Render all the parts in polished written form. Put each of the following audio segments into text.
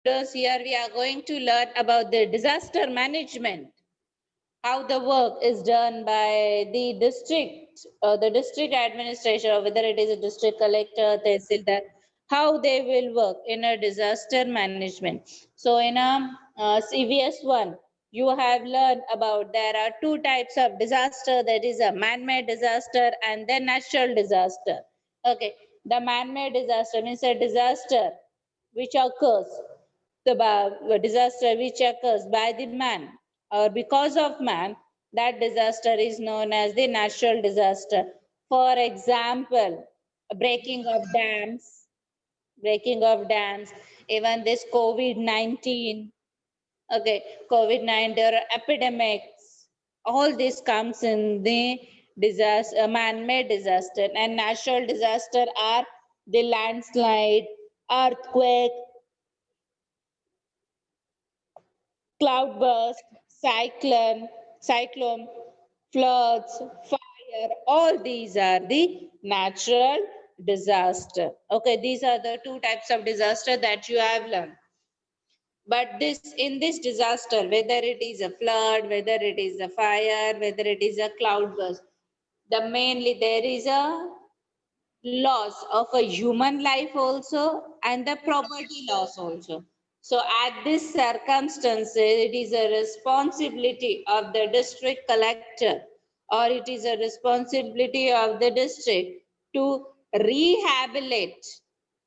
Here we are going to learn about the disaster management, how the work is done by the district administration, or whether it is a district collector, tehsildar, how they will work in a disaster management. So in a CVS one, you have learned about there are two types of disaster. That is a man-made disaster and then natural disaster. Okay, the man-made disaster means a disaster which occurs, the disaster which occurs by the man or because of man, that disaster is known as the natural disaster. For example, breaking of dams, breaking of dams, even this COVID-19, okay, COVID-19 or epidemics, all this comes in the disaster, man-made disaster, and natural disaster are the landslide, earthquake, cloudburst, cyclone, floods, fire, all these are the natural disaster. Okay, these are the two types of disaster that you have learned. But this in this disaster, whether it is a flood, whether it is a fire, whether it is a cloudburst, mainly there is a loss of a human life also and the property loss also. So at this circumstances, it is a responsibility of the district collector or it is a responsibility of the district to rehabilitate.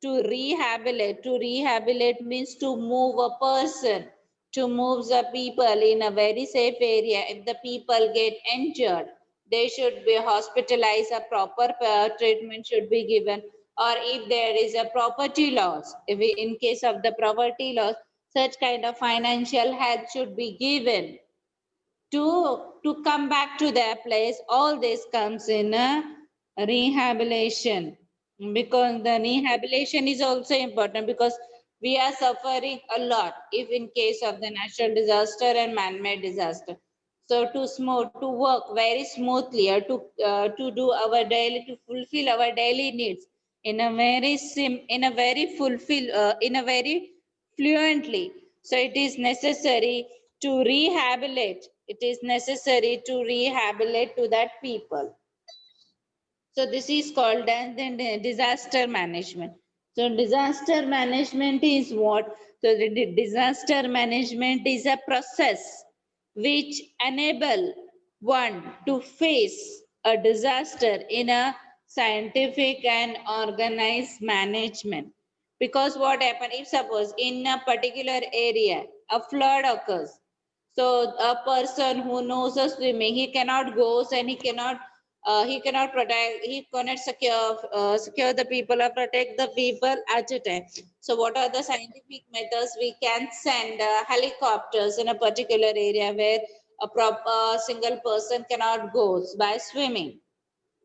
To rehabilitate means to move a person, to move the people in a very safe area. If the people get injured, they should be hospitalized, a proper treatment should be given, or if there is a property loss, if in case of the property loss, such kind of financial help should be given to come back to their place. All this comes in a rehabilitation, because the rehabilitation is also important, because we are suffering a lot if in case of the natural disaster and man-made disaster. So to work very smoothly, or to do our daily, to fulfill our daily needs in a very in a very in a very fluently, so it is necessary to rehabilitate. It is necessary to rehabilitate to that people. So this is called as the disaster management. So disaster management is what? So the disaster management is a process which enable one to face a disaster in a scientific and organized management. Because what happens if suppose in a particular area a flood occurs, so a person who knows a swimming, he cannot go and he cannot protect, he cannot secure the people or protect the people at a time. So what are the scientific methods? We can send helicopters in a particular area where a proper single person cannot go by swimming.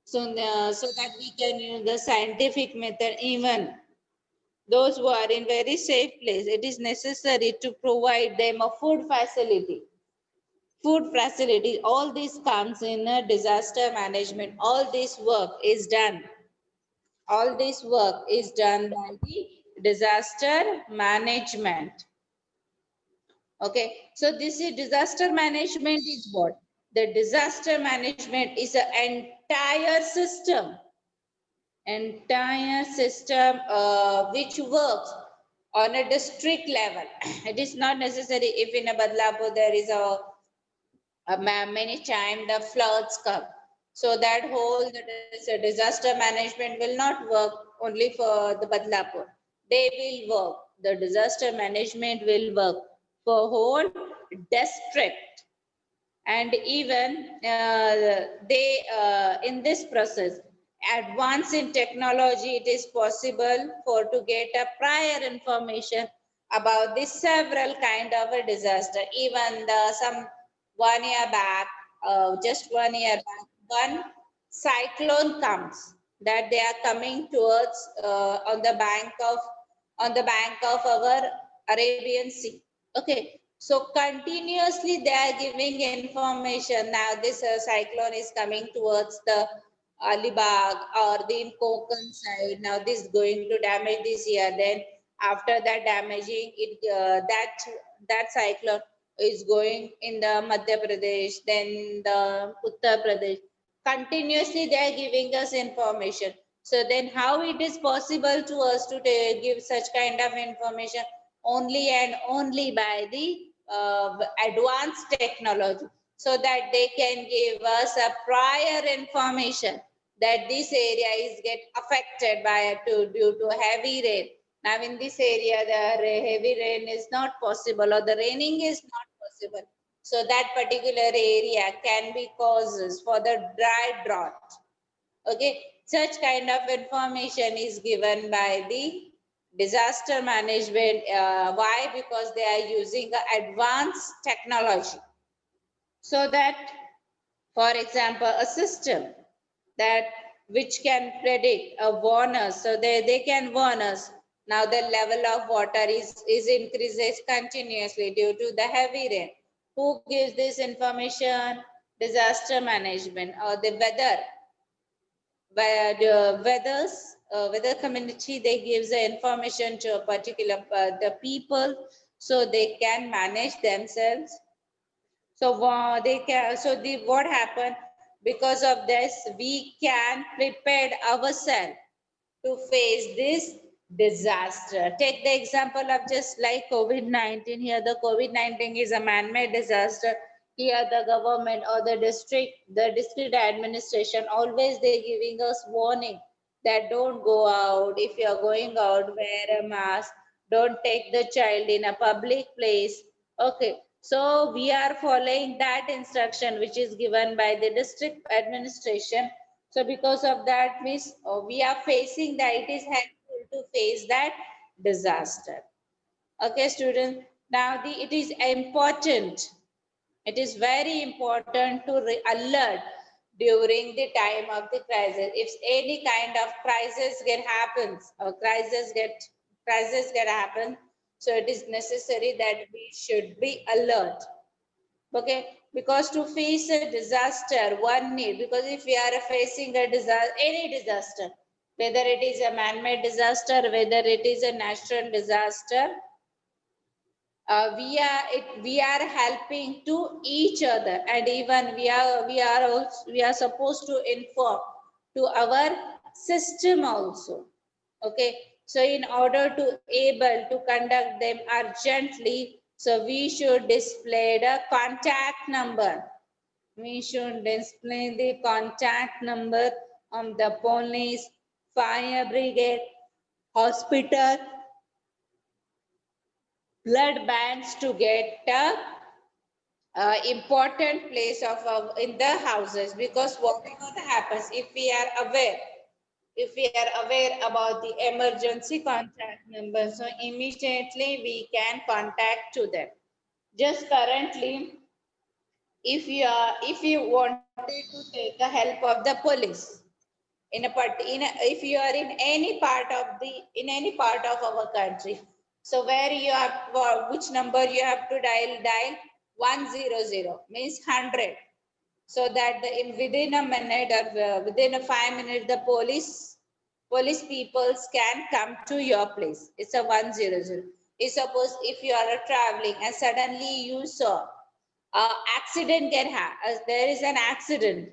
So, so that we can use the scientific method. Even those who are in very safe place, it is necessary to provide them a food facility. All this comes in a disaster management. All this work is done. All this work is done by the disaster management. Okay, so this is disaster management is what? The disaster management is an entire system which works on a district level. It is not necessary if in a Badlapur there is many times the floods come. So that whole disaster management will not work only for the Badlapur. They will work. The disaster management will work for whole district. And even they in this process, advance in technology, it is possible for to get a prior information about this several kind of a disaster. Even the some 1 year back, just 1 year back, one cyclone comes, that they are coming towards on the bank of our Arabian Sea. Okay, so continuously they are giving information. Now this cyclone is coming towards the Alibag or the Konkan side. Now this is going to damage this year. Then After that damaging it, that cyclone is going in the Madhya Pradesh, then the Uttar Pradesh. Continuously, they are giving us information. So then, how it is possible to us to give such kind of information? Only and only by the advanced technology, so that they can give us a prior information that this area is get affected by due to heavy rain. Now in this area, the heavy rain is not possible or the raining is not possible. So that particular area can be causes for the dry drought. Okay, such kind of information is given by the disaster management. Why? Because they are using advanced technology. So that, for example, a system that which can predict a warn us, so they can warn us now the level of water is increases continuously due to the heavy rain. Who gives this information? Disaster management or the weather, where the weather community, they gives the information to a particular the people, so they can manage themselves. So they can. So the what happened, because of this we can prepare ourselves to face this disaster. Take the example of just like COVID-19. Here the COVID-19 is a man-made disaster. Here the government or the district administration, always they giving us warning that don't go out. If you are going out, wear a mask. Don't take the child in a public place. Okay. So we are following that instruction which is given by the district administration. So because of that, means we are facing that it is helpful to face that disaster. Okay, students. Now it is important. It is very important to alert during the time of the crisis. If any kind of crisis happens or crisis get happen, so it is necessary that we should be alert. Okay, because to face a disaster, one need, because if we are facing a disaster, any disaster, whether it is a man-made disaster, whether it is a natural disaster, we are helping to each other, and even we are supposed to inform to our system also. Okay, so in order to able to conduct them urgently, so we should display the contact number. We should display the contact number of the police, fire brigade, hospital, blood banks to get important place of in the houses, because whatever happens, if we are aware about the emergency contact number, so immediately we can contact to them. Just currently, if you wanted to take the help of the police in if you are in any part of our country, so where you have which number you have to dial 100 means 100, so that within a minute or within a 5 minutes the police peoples can come to your place. It's a 100. If suppose if you are traveling and suddenly you saw accident there is an accident,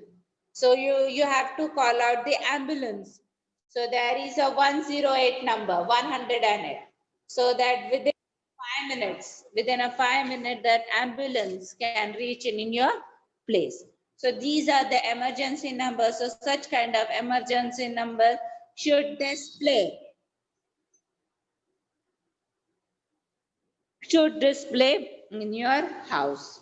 so you have to call out the ambulance. So there is a 108 number, 108, so that within a 5 minute that ambulance can reach in your place. So these are the emergency numbers. So such kind of emergency number should display in your house.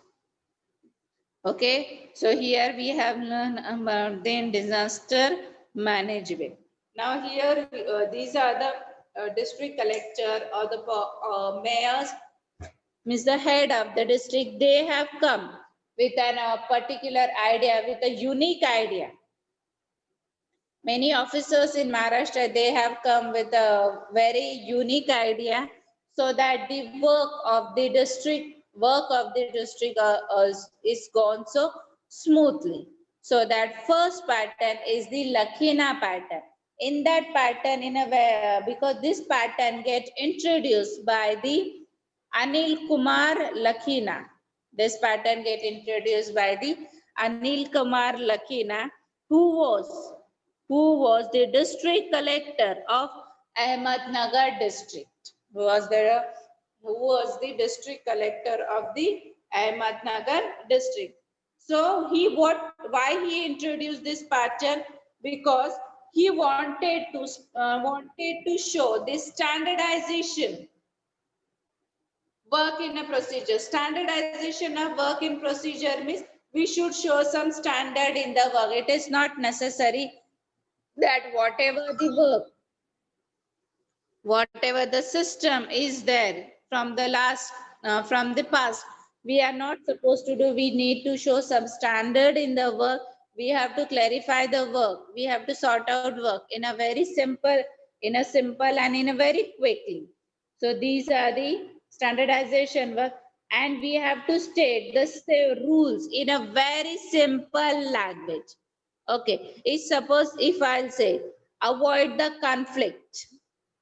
Okay, so here we have learned about the disaster management. Now here, these are the district collector or the mayors, means the head of the district. They have come with a particular idea, with a unique idea. Many officers in Maharashtra, they have come with a very unique idea, so that the work of the district is gone so smoothly. So that first pattern is the Lakhina pattern. In that pattern, in a way, because this pattern get introduced by the Anil Kumar Lakhina. This pattern get introduced by the Anil Kumar Lakhina, who was the district collector of Ahmednagar district. Who was the district collector of the Ahmednagar district. So why he introduced this pattern? Because he wanted to show this standardization work in a procedure. Standardization of work in procedure means we should show some standard in the work. It is not necessary that whatever the system is there from the past, we are not supposed to do. We need to show some standard in the work. We have to clarify the work. We have to sort out work in a very simple and in a very quickly. So these are the standardization work, and we have to state the rules in a very simple language. Okay, if suppose if I'll say avoid the conflict.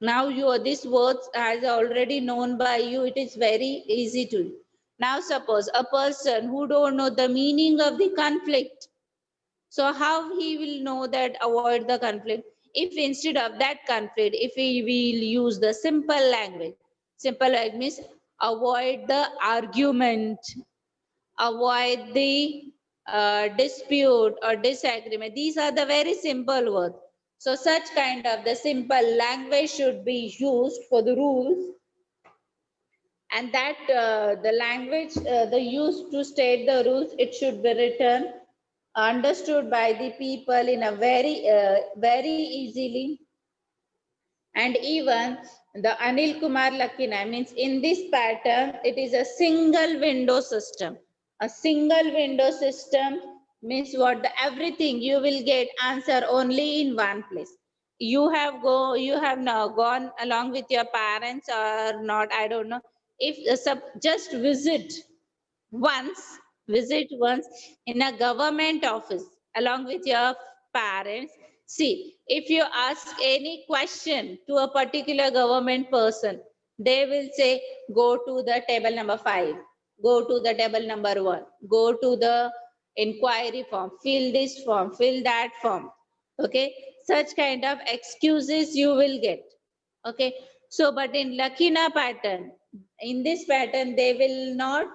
Now this words as already known by you, it is very easy to. Now suppose a person who don't know the meaning of the conflict, so how he will know that avoid the conflict? If instead of that conflict, if we will use the simple language means avoid the argument, avoid the dispute or disagreement. These are the very simple words. So such kind of the simple language should be used for the rules, and that the language the used to state the rules, it should be written, understood by the people in a very easily. And even the Anil Kumar Lakina means in this pattern, it is a single window system. A single window system means what? Everything you will get answer only in one place. You have now gone along with your parents or not, I don't know. If just once visit once in a government office along with your parents. See, if you ask any question to a particular government person, they will say go to the table number 5, go to the table number 1, go to the inquiry form, fill this form, fill that form. Okay, such kind of excuses you will get. Okay, so but in Lakina pattern, in this pattern they will not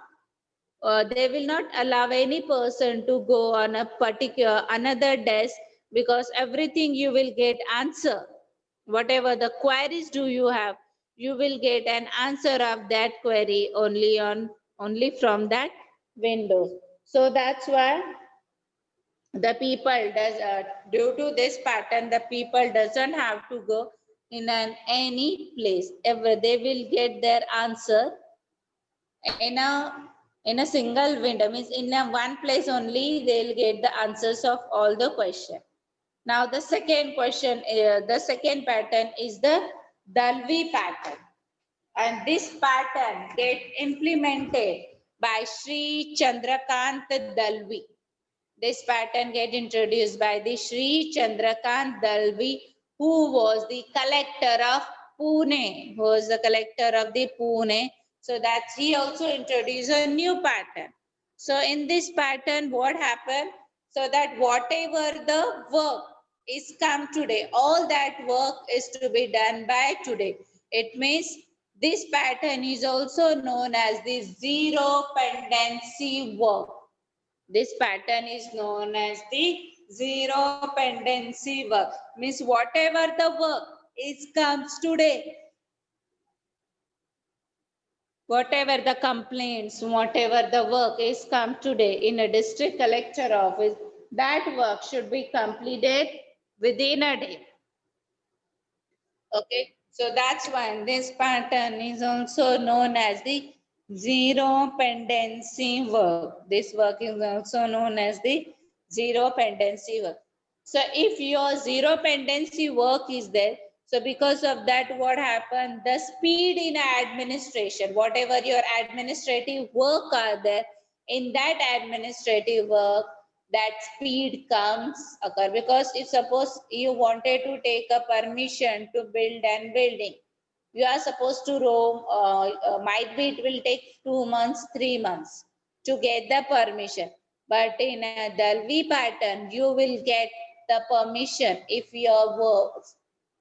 allow any person to go on a particular another desk, because everything you will get answer. Whatever the queries do you have, you will get an answer of that query only from that window. So that's why the people does due to this pattern, the people doesn't have to go in any place ever. They will get their answer in a single window, means in a one place only they'll get the answers of all the question. Now the second pattern is the Dalvi pattern, and this pattern get implemented by Sri Chandrakant Dalvi. This pattern get introduced by the Sri Chandrakant Dalvi, who was the collector of Pune, who was the collector of the Pune. So that he also introduced a new pattern. So in this pattern, what happened? So that whatever the work is come today, all that work is to be done by today. It means this pattern is also known as the zero pendency work. This pattern is known as the zero pendency work. Means whatever the work is comes today, whatever the complaints, whatever the work is come today in a district collector office, that work should be completed within a day. Okay, so that's why this pattern is also known as the zero pendency work. This work is also known as the zero pendency work. So if your zero pendency work is there, so because of that, what happened? The speed in administration, whatever your administrative work are there, in that administrative work, that speed comes occur. Because if suppose you wanted to take a permission to build an building, you are supposed to roam, might be it will take 2 months, 3 months to get the permission. But in a Dalvi pattern, you will get the permission if your works,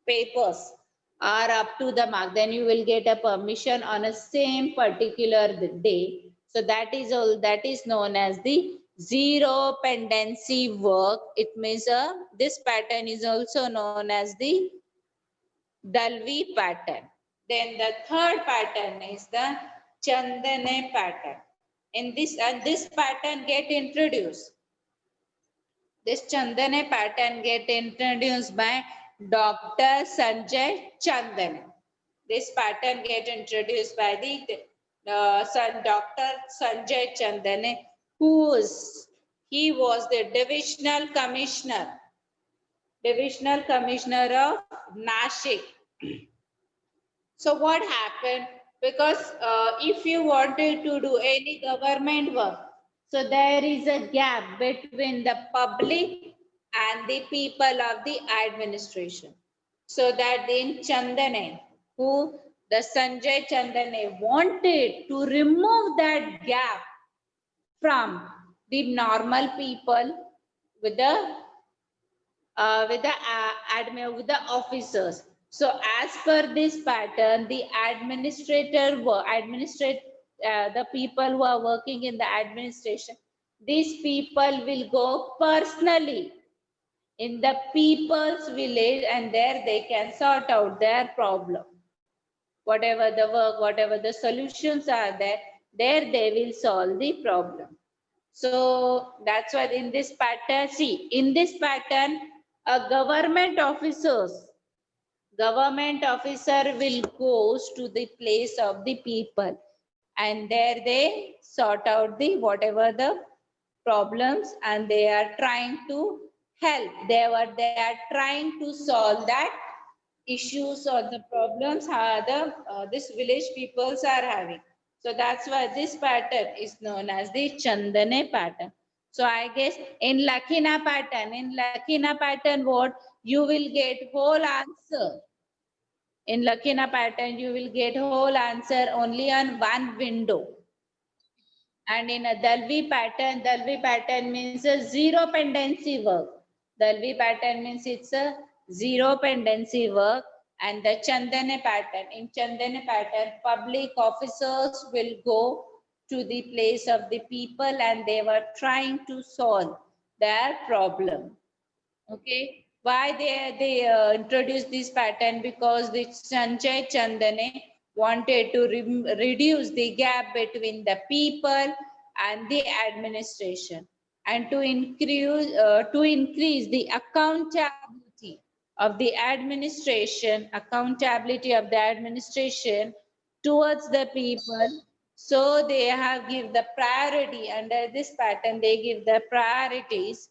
papers are up to the mark, then you will get a permission on a same particular day. So that is all, that is known as the zero pendency work. It means this pattern is also known as the Dalvi pattern. Then the third pattern is the Chandane pattern. In this, and this pattern get introduced. This Chandane pattern get introduced by Dr. Sanjay Chandan. This pattern get introduced by the Dr. Sanjay Chandane, he was the divisional commissioner of Nashik. So what happened? Because if you wanted to do any government work, so there is a gap between the public and the people of the administration. So that in Chandane, who the Sanjay Chandane wanted to remove that gap from the normal people with the with the officers. So as per this pattern, the the people who are working in the administration, these people will go personally in the people's village, and there they can sort out their problem. Whatever the work, whatever the solutions are there they will solve the problem. So that's why in this pattern, see, in this pattern, a government officer will goes to the place of the people, and there they sort out the whatever the problems, and they are trying to help. They are trying to solve that issues or the problems this village peoples are having. So that's why this pattern is known as the Chandane pattern. So I guess in Lakina pattern, what you will get whole answer. In Lakina pattern, you will get whole answer only on one window. And in a Dalvi pattern means a zero pendency work. Dalvi pattern means it's a zero pendency work. And the in Chandane pattern, public officers will go to the place of the people, and they were trying to solve their problem. Okay, why they introduced this pattern? Because the Sanjay Chandane wanted to reduce the gap between the people and the administration, and to increase the accountability of the administration towards the people. So they have give the priority under this pattern. They give the priorities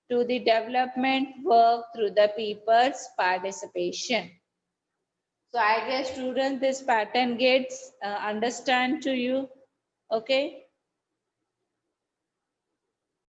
to the development work through the people's participation. So I guess students, this pattern gets understand to you. Okay.